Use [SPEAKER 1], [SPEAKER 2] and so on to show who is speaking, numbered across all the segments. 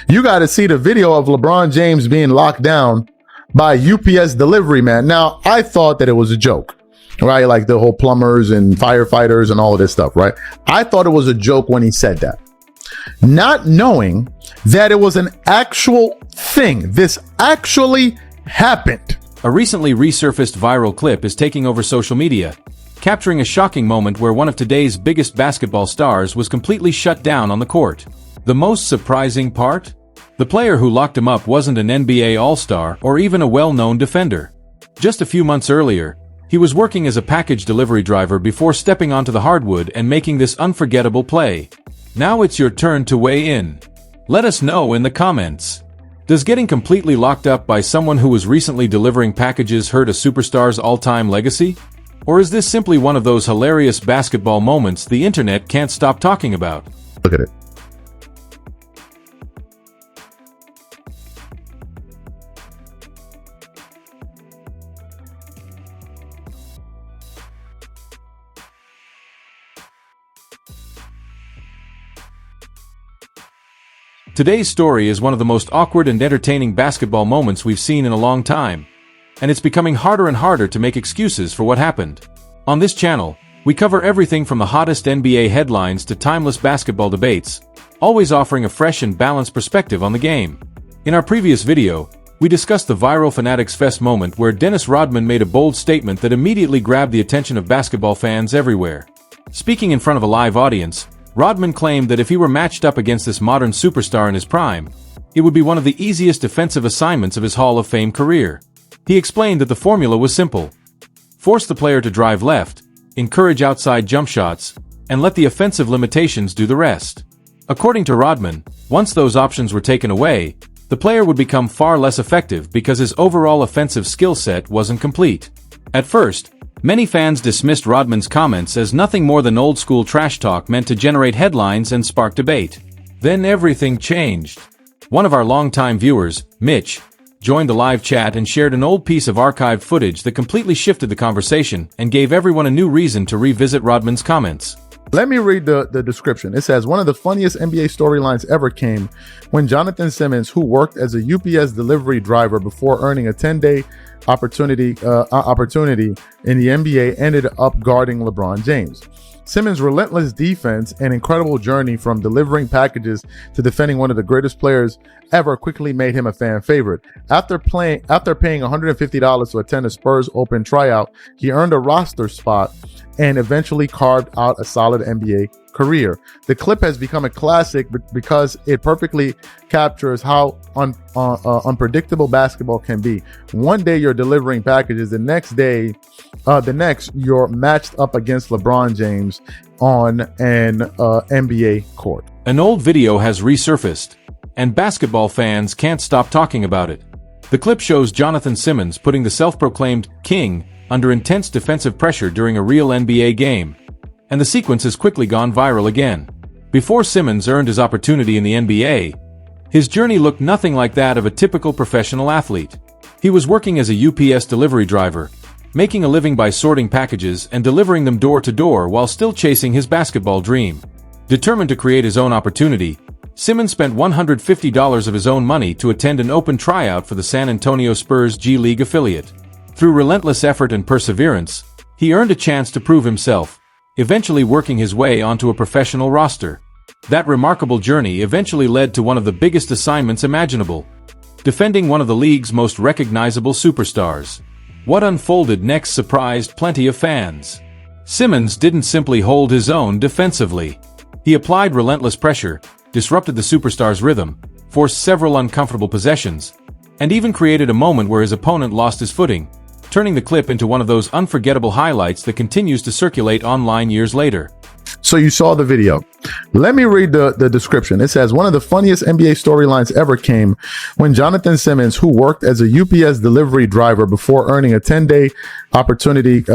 [SPEAKER 1] You got to see the video of LeBron James being locked down by UPS delivery man. Now, I thought that it was a joke, right? Like the whole plumbers and firefighters and all of this stuff, right? I thought it was a joke when he said that, not knowing that it was an actual thing. This actually happened.
[SPEAKER 2] A recently resurfaced viral clip is taking over social media, capturing a shocking moment where one of today's biggest basketball stars was completely shut down on the court. The most surprising part? The player who locked him up wasn't an NBA All-Star or even a well-known defender. Just a few months earlier, he was working as a package delivery driver before stepping onto the hardwood and making this unforgettable play. Now it's your turn to weigh in. Let us know in the comments. Does getting completely locked up by someone who was recently delivering packages hurt a superstar's all-time legacy? Or is this simply one of those hilarious basketball moments the internet can't stop talking about?
[SPEAKER 1] Look at it.
[SPEAKER 2] Today's story is one of the most awkward and entertaining basketball moments we've seen in a long time, and it's becoming harder and harder to make excuses for what happened. On this channel, we cover everything from the hottest NBA headlines to timeless basketball debates, always offering a fresh and balanced perspective on the game. In our previous video, we discussed the viral Fanatics Fest moment where Dennis Rodman made a bold statement that immediately grabbed the attention of basketball fans everywhere. Speaking in front of a live audience, Rodman claimed that if he were matched up against this modern superstar in his prime, it would be one of the easiest defensive assignments of his Hall of Fame career. He explained that the formula was simple. Force the player to drive left, encourage outside jump shots, and let the offensive limitations do the rest. According to Rodman, once those options were taken away, the player would become far less effective because his overall offensive skill set wasn't complete. At first, many fans dismissed Rodman's comments as nothing more than old-school trash talk meant to generate headlines and spark debate. Then everything changed. One of our longtime viewers, Mitch, joined the live chat and shared an old piece of archived footage that completely shifted the conversation and gave everyone a new reason to revisit Rodman's comments.
[SPEAKER 1] Let me read the description. It says, one of the funniest NBA storylines ever came when Jonathan Simmons, who worked as a UPS delivery driver before earning a 10-day opportunity in the NBA, ended up guarding LeBron James. Simmons' relentless defense and incredible journey from delivering packages to defending one of the greatest players ever quickly made him a fan favorite. After paying $150 to attend a Spurs Open tryout, he earned a roster spot and eventually carved out a solid NBA career. The clip has become a classic because it perfectly captures how unpredictable basketball can be. One day you're delivering packages, the next you're matched up against LeBron James on an NBA court.
[SPEAKER 2] An old video has resurfaced, and basketball fans can't stop talking about it. The clip shows Jonathan Simmons putting the self-proclaimed king under intense defensive pressure during a real NBA game, and the sequence has quickly gone viral again. Before Simmons earned his opportunity in the NBA, his journey looked nothing like that of a typical professional athlete. He was working as a UPS delivery driver, making a living by sorting packages and delivering them door to door while still chasing his basketball dream. Determined to create his own opportunity, Simmons spent $150 of his own money to attend an open tryout for the San Antonio Spurs G League affiliate. Through relentless effort and perseverance, he earned a chance to prove himself, eventually working his way onto a professional roster. That remarkable journey eventually led to one of the biggest assignments imaginable, defending one of the league's most recognizable superstars. What unfolded next surprised plenty of fans. Simmons didn't simply hold his own defensively. He applied relentless pressure, disrupted the superstar's rhythm, forced several uncomfortable possessions, and even created a moment where his opponent lost his footing, turning the clip into one of those unforgettable highlights that continues to circulate online years later.
[SPEAKER 1] So you saw the video. Let me read the description. It says, one of the funniest NBA storylines ever came when Jonathan Simmons, who worked as a UPS delivery driver before earning a 10-day opportunity in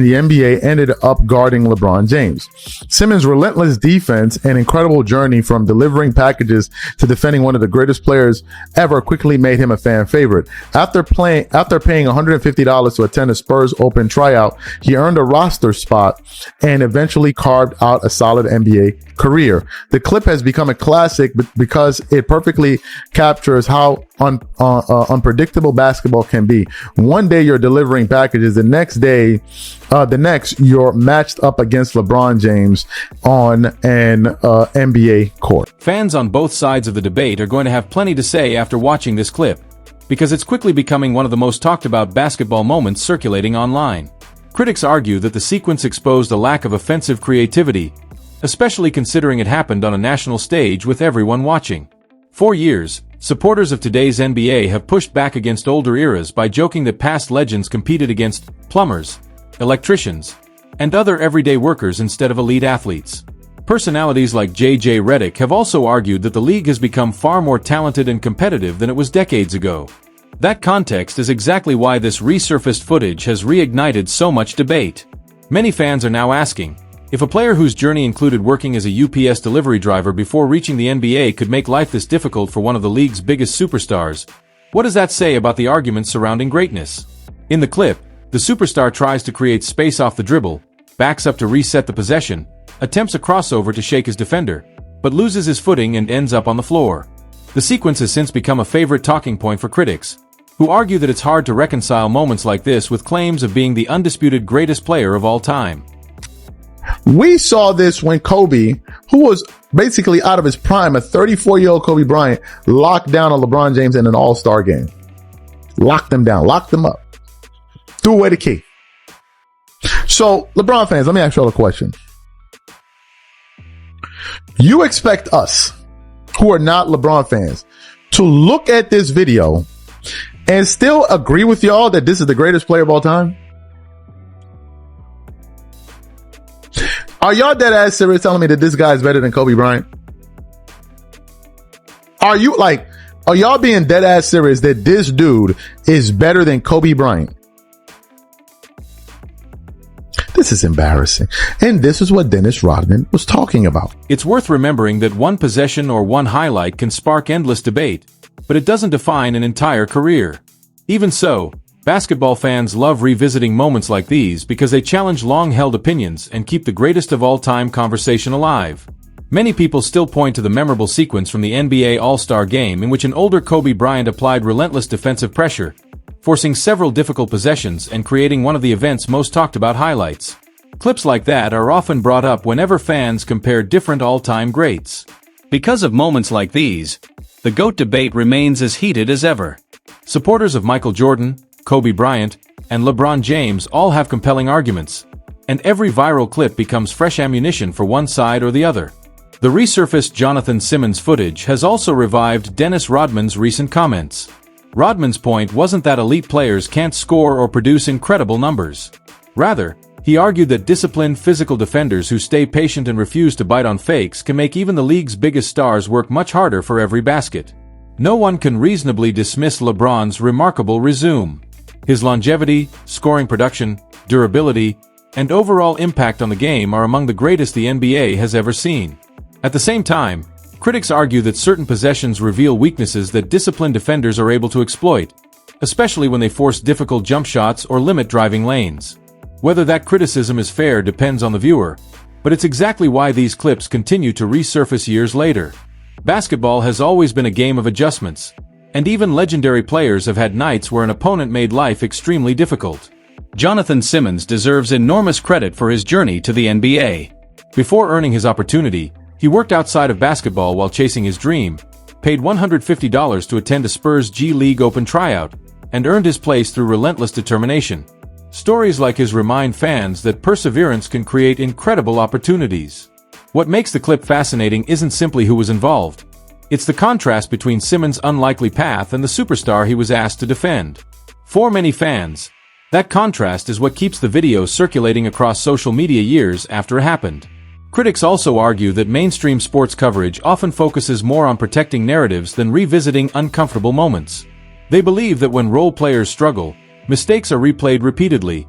[SPEAKER 1] the NBA, ended up guarding LeBron James. Simmons' relentless defense and incredible journey from delivering packages to defending one of the greatest players ever quickly made him a fan favorite. After paying $150 to attend a Spurs Open tryout, he earned a roster spot and and eventually carved out a solid NBA career. The clip has become a classic because it perfectly captures how unpredictable basketball can be. One day you're delivering packages, the next you're matched up against LeBron James on an NBA court.
[SPEAKER 2] Fans on both sides of the debate are going to have plenty to say after watching this clip, because it's quickly becoming one of the most talked about basketball moments circulating online. Critics argue that the sequence exposed a lack of offensive creativity, especially considering it happened on a national stage with everyone watching. For years, supporters of today's NBA have pushed back against older eras by joking that past legends competed against plumbers, electricians, and other everyday workers instead of elite athletes. Personalities like J.J. Redick have also argued that the league has become far more talented and competitive than it was decades ago. That context is exactly why this resurfaced footage has reignited so much debate. Many fans are now asking, if a player whose journey included working as a UPS delivery driver before reaching the NBA could make life this difficult for one of the league's biggest superstars, what does that say about the arguments surrounding greatness? In the clip, the superstar tries to create space off the dribble, backs up to reset the possession, attempts a crossover to shake his defender, but loses his footing and ends up on the floor. The sequence has since become a favorite talking point for critics, who argue that it's hard to reconcile moments like this with claims of being the undisputed greatest player of all time.
[SPEAKER 1] We saw this when Kobe, who was basically out of his prime, a 34-year-old Kobe Bryant, locked down on LeBron James in an all-star game. Locked him down, locked him up. Threw away the key. So, LeBron fans, let me ask you all a question. You expect us, who are not LeBron fans, to look at this video and still agree with y'all that this is the greatest player of all time? Are y'all dead ass serious telling me that this guy is better than Kobe Bryant? Are y'all being dead ass serious that this dude is better than Kobe Bryant? This is embarrassing. And this is what Dennis Rodman was talking about.
[SPEAKER 2] It's worth remembering that one possession or one highlight can spark endless debate, but it doesn't define an entire career. Even so, basketball fans love revisiting moments like these because they challenge long-held opinions and keep the greatest of all-time conversation alive. Many people still point to the memorable sequence from the NBA All-Star Game in which an older Kobe Bryant applied relentless defensive pressure, forcing several difficult possessions and creating one of the event's most talked about highlights. Clips like that are often brought up whenever fans compare different all-time greats. Because of moments like these, the GOAT debate remains as heated as ever. Supporters of Michael Jordan, Kobe Bryant, and LeBron James all have compelling arguments, and every viral clip becomes fresh ammunition for one side or the other. The resurfaced Jonathan Simmons footage has also revived Dennis Rodman's recent comments. Rodman's point wasn't that elite players can't score or produce incredible numbers. Rather, he argued that disciplined physical defenders who stay patient and refuse to bite on fakes can make even the league's biggest stars work much harder for every basket. No one can reasonably dismiss LeBron's remarkable resume. His longevity, scoring production, durability, and overall impact on the game are among the greatest the NBA has ever seen. At the same time, critics argue that certain possessions reveal weaknesses that disciplined defenders are able to exploit, especially when they force difficult jump shots or limit driving lanes. Whether that criticism is fair depends on the viewer, but it's exactly why these clips continue to resurface years later. Basketball has always been a game of adjustments, and even legendary players have had nights where an opponent made life extremely difficult. Jonathan Simmons deserves enormous credit for his journey to the NBA. Before earning his opportunity, he worked outside of basketball while chasing his dream, paid $150 to attend a Spurs G League Open tryout, and earned his place through relentless determination. Stories like his remind fans that perseverance can create incredible opportunities. What makes the clip fascinating isn't simply who was involved. It's the contrast between Simmons' unlikely path and the superstar he was asked to defend. For many fans, that contrast is what keeps the video circulating across social media years after it happened. Critics also argue that mainstream sports coverage often focuses more on protecting narratives than revisiting uncomfortable moments. They believe that when role players struggle, mistakes are replayed repeatedly,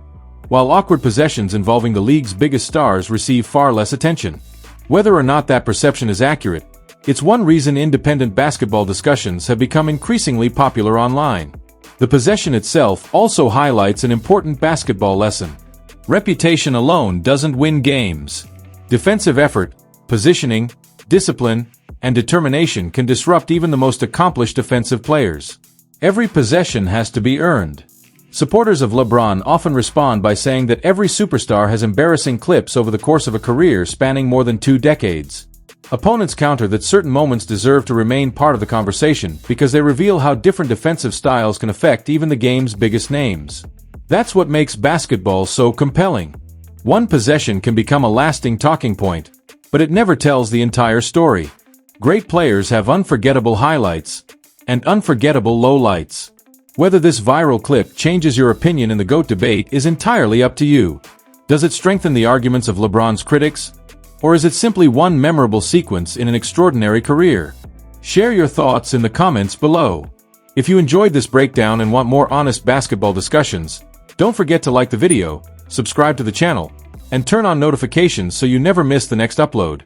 [SPEAKER 2] while awkward possessions involving the league's biggest stars receive far less attention. Whether or not that perception is accurate, it's one reason independent basketball discussions have become increasingly popular online. The possession itself also highlights an important basketball lesson. Reputation alone doesn't win games. Defensive effort, positioning, discipline, and determination can disrupt even the most accomplished defensive players. Every possession has to be earned. Supporters of LeBron often respond by saying that every superstar has embarrassing clips over the course of a career spanning more than 2 decades. Opponents counter that certain moments deserve to remain part of the conversation because they reveal how different defensive styles can affect even the game's biggest names. That's what makes basketball so compelling. One possession can become a lasting talking point, but it never tells the entire story. Great players have unforgettable highlights and unforgettable lowlights. Whether this viral clip changes your opinion in the GOAT debate is entirely up to you. Does it strengthen the arguments of LeBron's critics? Or is it simply one memorable sequence in an extraordinary career? Share your thoughts in the comments below. If you enjoyed this breakdown and want more honest basketball discussions, don't forget to like the video, subscribe to the channel, and turn on notifications so you never miss the next upload.